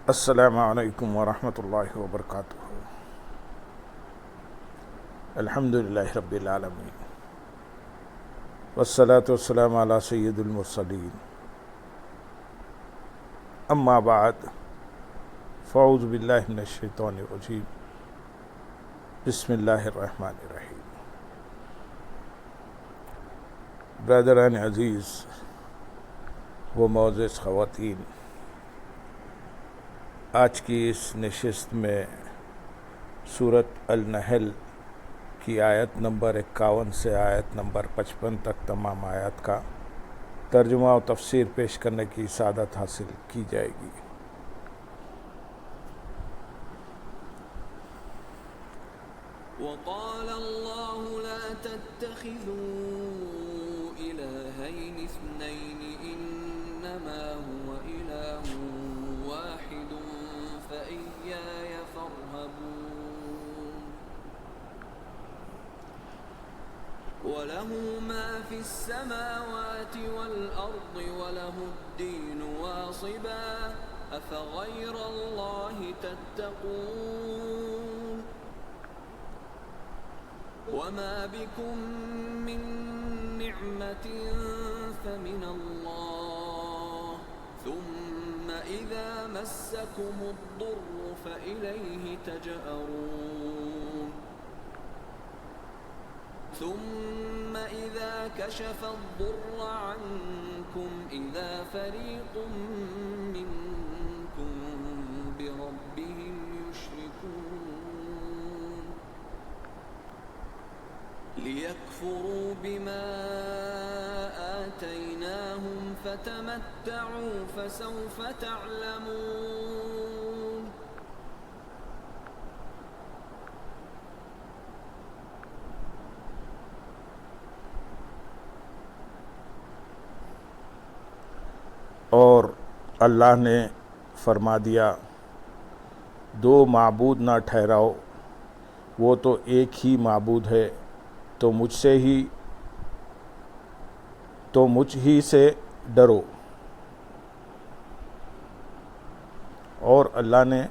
السلام علیکم ورحمۃ اللہ وبرکاتہ۔ الحمدللہ رب العالمین والصلاة والسلام علی سید المرسلین، اما بعد فاعوذ باللہ من الشیطان الرجیم، بسم اللہ الرحمن الرحیم۔ برادران عزیز و معزز خواتین، آج کی اس نشست میں سورۃ النحل کی آیت نمبر 51 سے آیت نمبر 55 تک تمام آیات کا ترجمہ و تفسیر پیش کرنے کی سعادت حاصل کی جائے گی۔ وقال الله لا تتخذوا إلهين اثنين إنما هو إله واحد فإياي فارهبون وله ما في السماوات والأرض وله الدين واصبا أفغير الله تتقون وما بكم من نعمة فمن الله ثم إذا مسكم الضر فإليه تجأرون ثم إذا كشف الضر عنكم إذا فريق منكم بربهم يشركون ليكفروا بما آتيناهم فتمتعوا فسوف تعلمون۔ اور اللہ نے فرما دیا، دو معبود نہ ٹھہراؤ، وہ تو ایک ہی معبود ہے، تو مجھ ہی سے ڈرو۔ اور اللہ نے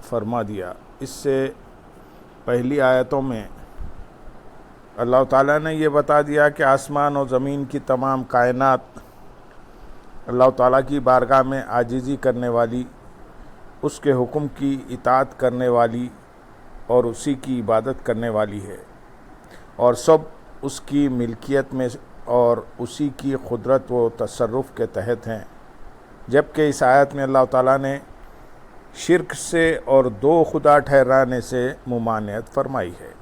فرما دیا، اس سے پہلی آیتوں میں اللہ تعالیٰ نے یہ بتا دیا کہ آسمان اور زمین کی تمام کائنات اللہ تعالیٰ کی بارگاہ میں عاجزی کرنے والی، اس کے حکم کی اطاعت کرنے والی اور اسی کی عبادت کرنے والی ہے، اور سب اس کی ملکیت میں اور اسی کی قدرت و تصرف کے تحت ہیں۔ جبکہ اس آیت میں اللہ تعالیٰ نے شرک سے اور دو خدا ٹھہرانے سے ممانعت فرمائی ہے۔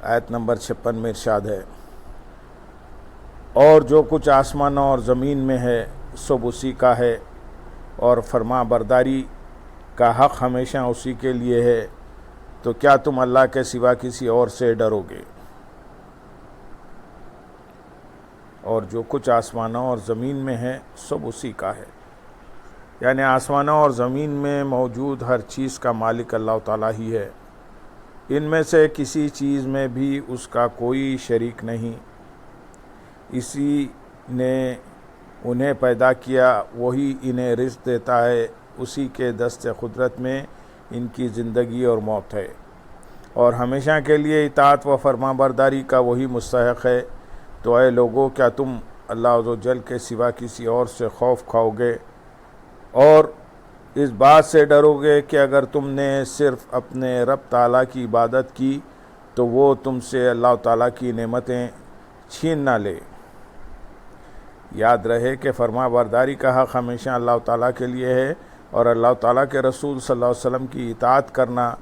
آیت نمبر 56 میں ارشاد ہے، اور جو کچھ آسمانوں اور زمین میں ہے سب اسی کا ہے، اور فرما برداری کا حق ہمیشہ اسی کے لیے ہے، تو کیا تم اللہ کے سوا کسی اور سے ڈرو گے؟ اور جو کچھ آسمانوں اور زمین میں ہے سب اسی کا ہے، یعنی آسمانوں اور زمین میں موجود ہر چیز کا مالک اللہ تعالیٰ ہی ہے، ان میں سے کسی چیز میں بھی اس کا کوئی شریک نہیں۔ اسی نے انہیں پیدا کیا، وہی انہیں رزق دیتا ہے، اسی کے دست قدرت میں ان کی زندگی اور موت ہے، اور ہمیشہ کے لیے اطاعت و فرما برداری کا وہی مستحق ہے۔ تو اے لوگو، کیا تم اللہ عز و جل کے سوا کسی اور سے خوف کھاؤ گے اور اس بات سے ڈرو گے کہ اگر تم نے صرف اپنے رب تعالیٰ کی عبادت کی تو وہ تم سے اللہ تعالیٰ کی نعمتیں چھین نہ لے؟ یاد رہے کہ فرما برداری کا حق ہمیشہ اللہ تعالیٰ کے لیے ہے، اور اللہ تعالیٰ کے رسول صلی اللہ علیہ وسلم کی اطاعت کرنا،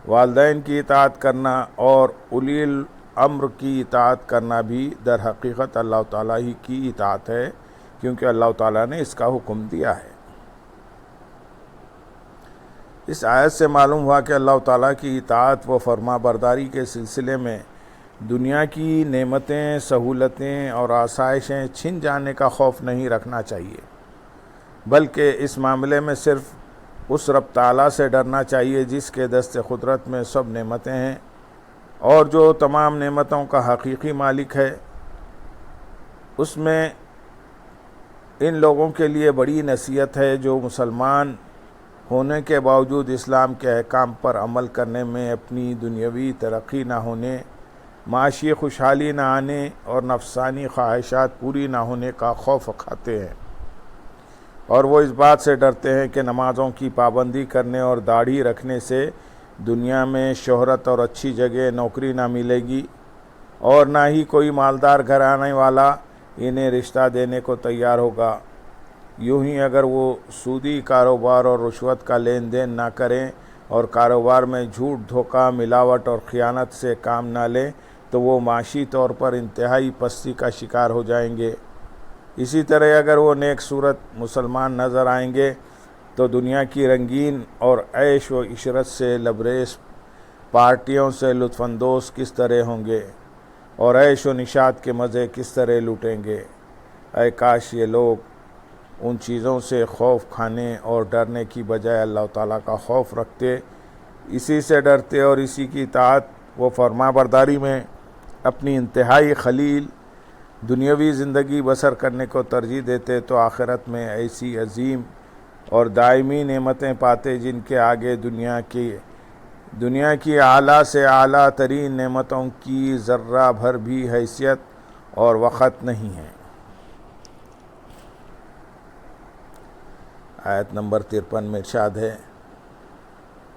والدین کی اطاعت کرنا اور اولی الامر کی اطاعت کرنا بھی در حقیقت اللہ تعالیٰ ہی کی اطاعت ہے، کیونکہ اللہ تعالیٰ نے اس کا حکم دیا ہے۔ اس آیت سے معلوم ہوا کہ اللہ تعالیٰ کی اطاعت و فرما برداری کے سلسلے میں دنیا کی نعمتیں، سہولتیں اور آسائشیں چھن جانے کا خوف نہیں رکھنا چاہیے، بلکہ اس معاملے میں صرف اس رب تعالیٰ سے ڈرنا چاہیے جس کے دست قدرت میں سب نعمتیں ہیں، اور جو تمام نعمتوں کا حقیقی مالک ہے۔ اس میں ان لوگوں کے لیے بڑی نصیحت ہے جو مسلمان ہونے کے باوجود اسلام کے احکام پر عمل کرنے میں اپنی دنیاوی ترقی نہ ہونے، معاشی خوشحالی نہ آنے اور نفسانی خواہشات پوری نہ ہونے کا خوف کھاتے ہیں، اور وہ اس بات سے ڈرتے ہیں کہ نمازوں کی پابندی کرنے اور داڑھی رکھنے سے دنیا میں شہرت اور اچھی جگہ نوکری نہ ملے گی، اور نہ ہی کوئی مالدار گھرانے والا انہیں رشتہ دینے کو تیار ہوگا۔ یوں ہی اگر وہ سودی کاروبار اور رشوت کا لین دین نہ کریں اور کاروبار میں جھوٹ، دھوکہ، ملاوٹ اور خیانت سے کام نہ لیں تو وہ معاشی طور پر انتہائی پستی کا شکار ہو جائیں گے۔ اسی طرح اگر وہ نیک صورت مسلمان نظر آئیں گے تو دنیا کی رنگین اور عیش و عشرت سے لبریز پارٹیوں سے لطف اندوز کس طرح ہوں گے اور عیش و نشاط کے مزے کس طرح لوٹیں گے۔ اے کاش یہ لوگ ان چیزوں سے خوف کھانے اور ڈرنے کی بجائے اللہ تعالیٰ کا خوف رکھتے، اسی سے ڈرتے اور اسی کی اطاعت و فرما برداری میں اپنی انتہائی خلیل دنیاوی زندگی بسر کرنے کو ترجیح دیتے تو آخرت میں ایسی عظیم اور دائمی نعمتیں پاتے جن کے آگے دنیا کی اعلیٰ سے اعلیٰ ترین نعمتوں کی ذرہ بھر بھی حیثیت اور وقت نہیں ہے۔ آیت نمبر 53 میں ارشاد ہے،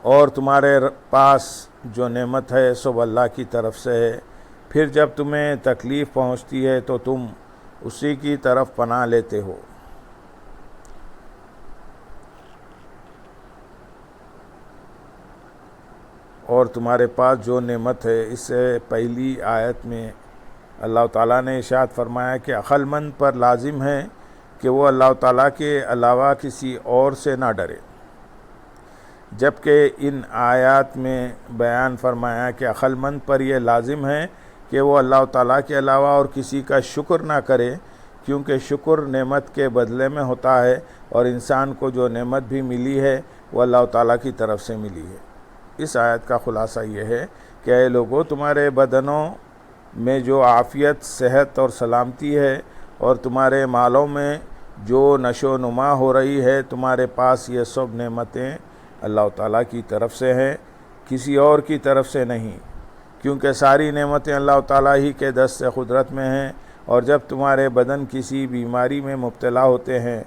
اور تمہارے پاس جو نعمت ہے سب اللہ کی طرف سے ہے، پھر جب تمہیں تکلیف پہنچتی ہے تو تم اسی کی طرف پناہ لیتے ہو۔ اور تمہارے پاس جو نعمت ہے، اس سے پہلی آیت میں اللہ تعالیٰ نے ارشاد فرمایا کہ عقل مند پر لازم ہے کہ وہ اللہ تعالیٰ کے علاوہ کسی اور سے نہ ڈرے، جبکہ ان آیات میں بیان فرمایا کہ عقل مند پر یہ لازم ہے کہ وہ اللہ تعالیٰ کے علاوہ اور کسی کا شکر نہ کرے، کیونکہ شکر نعمت کے بدلے میں ہوتا ہے، اور انسان کو جو نعمت بھی ملی ہے وہ اللہ تعالیٰ کی طرف سے ملی ہے۔ اس آیت کا خلاصہ یہ ہے کہ اے لوگو، تمہارے بدنوں میں جو عافیت، صحت اور سلامتی ہے، اور تمہارے مالوں میں جو نشو و نما ہو رہی ہے، تمہارے پاس یہ سب نعمتیں اللہ تعالیٰ کی طرف سے ہیں، کسی اور کی طرف سے نہیں، کیونکہ ساری نعمتیں اللہ تعالیٰ ہی کے دست قدرت میں ہیں۔ اور جب تمہارے بدن کسی بیماری میں مبتلا ہوتے ہیں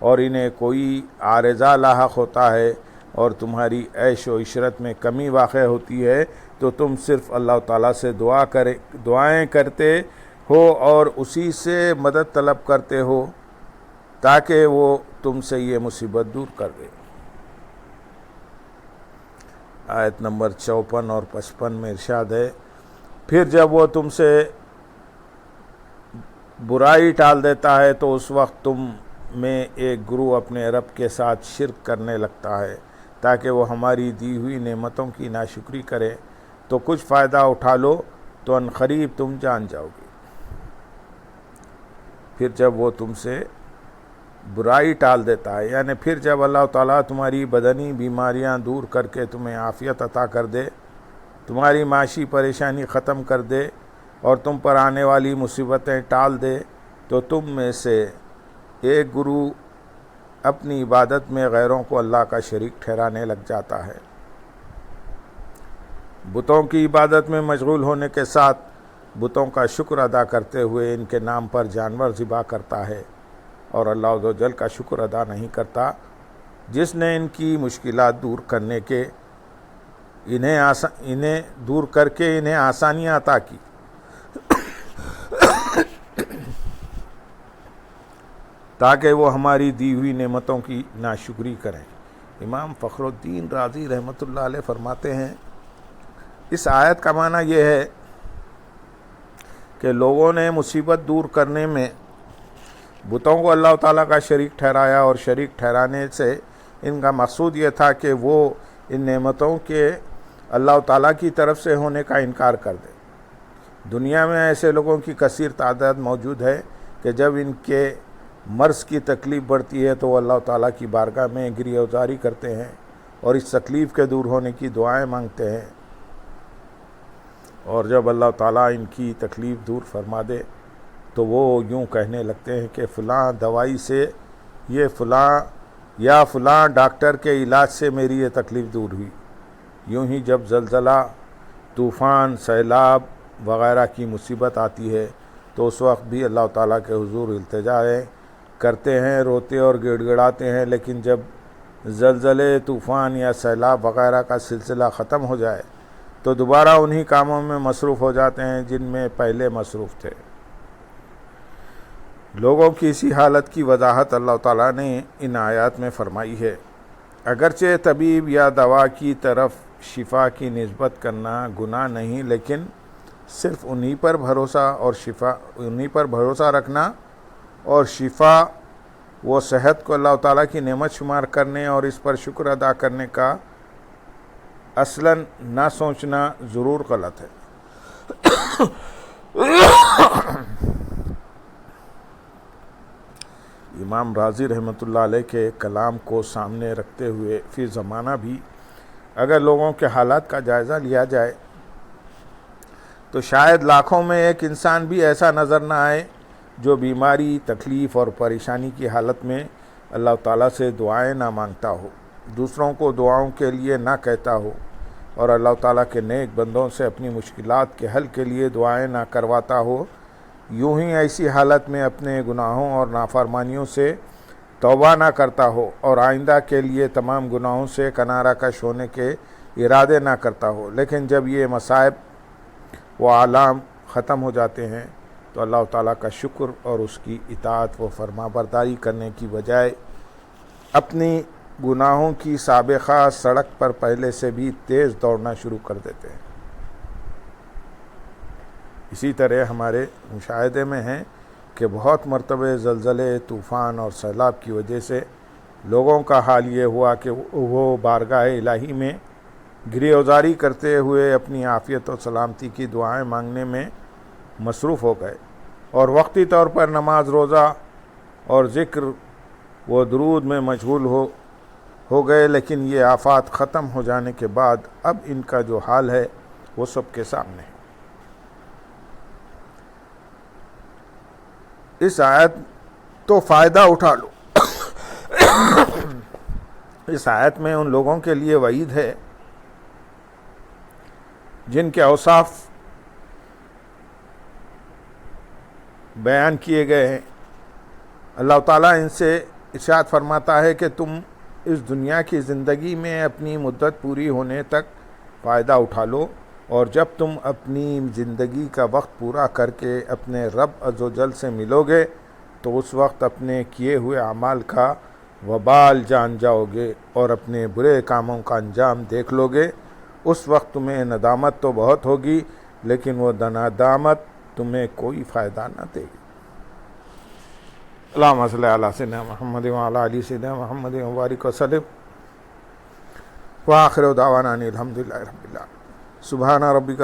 اور انہیں کوئی عارضہ لاحق ہوتا ہے اور تمہاری عیش و عشرت میں کمی واقع ہوتی ہے تو تم صرف اللہ تعالیٰ سے دعائیں کرتے ہو اور اسی سے مدد طلب کرتے ہو تاکہ وہ تم سے یہ مصیبت دور کر دے۔ آیت نمبر 54 اور 55 میں ارشاد ہے، پھر جب وہ تم سے برائی ٹال دیتا ہے تو اس وقت تم میں ایک گروہ اپنے رب کے ساتھ شرک کرنے لگتا ہے تاکہ وہ ہماری دی ہوئی نعمتوں کی ناشکری کرے، تو کچھ فائدہ اٹھا لو تو ان قریب تم جان جاؤ گے۔ پھر جب وہ تم سے برائی ٹال دیتا ہے، یعنی پھر جب اللہ تعالیٰ تمہاری بدنی بیماریاں دور کر کے تمہیں عافیت عطا کر دے، تمہاری معاشی پریشانی ختم کر دے اور تم پر آنے والی مصیبتیں ٹال دے، تو تم میں سے ایک گروہ اپنی عبادت میں غیروں کو اللہ کا شریک ٹھہرانے لگ جاتا ہے۔ بتوں کی عبادت میں مشغول ہونے کے ساتھ بتوں کا شکر ادا کرتے ہوئے ان کے نام پر جانور ذبح کرتا ہے، اور اللہ عز و جل کا شکر ادا نہیں کرتا جس نے ان کی مشکلات دور کرنے کے انہیں دور کر کے انہیں آسانیاں عطا کی۔ تاکہ وہ ہماری دی ہوئی نعمتوں کی ناشکری کریں۔ امام فخر الدین رازی رحمۃ اللہ علیہ فرماتے ہیں، اس آیت کا معنی یہ ہے کہ لوگوں نے مصیبت دور کرنے میں بتوں کو اللہ تعالیٰ کا شریک ٹھہرایا، اور شریک ٹھہرانے سے ان کا مقصود یہ تھا کہ وہ ان نعمتوں کے اللہ تعالیٰ کی طرف سے ہونے کا انکار کر دیں۔ دنیا میں ایسے لوگوں کی کثیر تعداد موجود ہے کہ جب ان کے مرض کی تکلیف بڑھتی ہے تو وہ اللہ تعالیٰ کی بارگاہ میں گریہ وزاری کرتے ہیں اور اس تکلیف کے دور ہونے کی دعائیں مانگتے ہیں، اور جب اللہ تعالیٰ ان کی تکلیف دور فرما دے تو وہ یوں کہنے لگتے ہیں کہ فلاں دوائی سے یہ فلاں یا فلاں ڈاکٹر کے علاج سے میری یہ تکلیف دور ہوئی۔ یوں ہی جب زلزلہ، طوفان، سیلاب وغیرہ کی مصیبت آتی ہے تو اس وقت بھی اللہ تعالیٰ کے حضور التجائیں کرتے ہیں، روتے اور گڑ گڑاتے ہیں، لیکن جب زلزلے، طوفان یا سیلاب وغیرہ کا سلسلہ ختم ہو جائے تو دوبارہ انہی کاموں میں مصروف ہو جاتے ہیں جن میں پہلے مصروف تھے۔ لوگوں کی اسی حالت کی وضاحت اللہ تعالیٰ نے ان آیات میں فرمائی ہے۔ اگرچہ طبیب یا دوا کی طرف شفا کی نسبت کرنا گناہ نہیں، لیکن صرف انہی پر بھروسہ رکھنا اور شفا و صحت کو اللہ تعالیٰ کی نعمت شمار کرنے اور اس پر شکر ادا کرنے کا اصلاً نہ سوچنا ضرور غلط ہے۔ امام رازی رحمۃ اللہ علیہ کے کلام کو سامنے رکھتے ہوئے فی زمانہ بھی اگر لوگوں کے حالات کا جائزہ لیا جائے تو شاید لاکھوں میں ایک انسان بھی ایسا نظر نہ آئے جو بیماری، تکلیف اور پریشانی کی حالت میں اللہ تعالیٰ سے دعائیں نہ مانگتا ہو، دوسروں کو دعاؤں کے لیے نہ کہتا ہو اور اللہ تعالیٰ کے نیک بندوں سے اپنی مشکلات کے حل کے لیے دعائیں نہ کرواتا ہو، یوں ہی ایسی حالت میں اپنے گناہوں اور نافرمانیوں سے توبہ نہ کرتا ہو اور آئندہ کے لیے تمام گناہوں سے کنارہ کش ہونے کے ارادے نہ کرتا ہو، لیکن جب یہ مصائب و آلام ختم ہو جاتے ہیں تو اللہ تعالیٰ کا شکر اور اس کی اطاعت و فرما برداری کرنے کی بجائے اپنی گناہوں کی سابقہ سڑک پر پہلے سے بھی تیز دوڑنا شروع کر دیتے ہیں۔ اسی طرح ہمارے مشاہدے میں ہیں کہ بہت مرتبہ زلزلے، طوفان اور سیلاب کی وجہ سے لوگوں کا حال یہ ہوا کہ وہ بارگاہ الہی میں گریزاری کرتے ہوئے اپنی عافیت و سلامتی کی دعائیں مانگنے میں مصروف ہو گئے اور وقتی طور پر نماز، روزہ اور ذکر و درود میں مشغول ہو گئے، لیکن یہ آفات ختم ہو جانے کے بعد اب ان کا جو حال ہے وہ سب کے سامنے ہے۔ اس آیت تو فائدہ اٹھا لو۔ اس آیت میں ان لوگوں کے لیے وعید ہے جن کے اوصاف بیان کیے گئے ہیں۔ اللہ تعالیٰ ان سے ارشاد فرماتا ہے کہ تم اس دنیا کی زندگی میں اپنی مدت پوری ہونے تک فائدہ اٹھا لو، اور جب تم اپنی زندگی کا وقت پورا کر کے اپنے رب عز و جل سے ملو گے تو اس وقت اپنے کیے ہوئے اعمال کا وبال جان جاؤ گے اور اپنے برے کاموں کا انجام دیکھ لو گے۔ اس وقت تمہیں ندامت تو بہت ہوگی، لیکن وہ ندامت تمہیں کوئی فائدہ نہ دے گی۔ اللہم صلی علی سیدنا محمد وعلی آل سیدنا محمد وبارک وسلم وآخر دعوانا ان الحمد للہ رب العالمین۔ سبحان ربک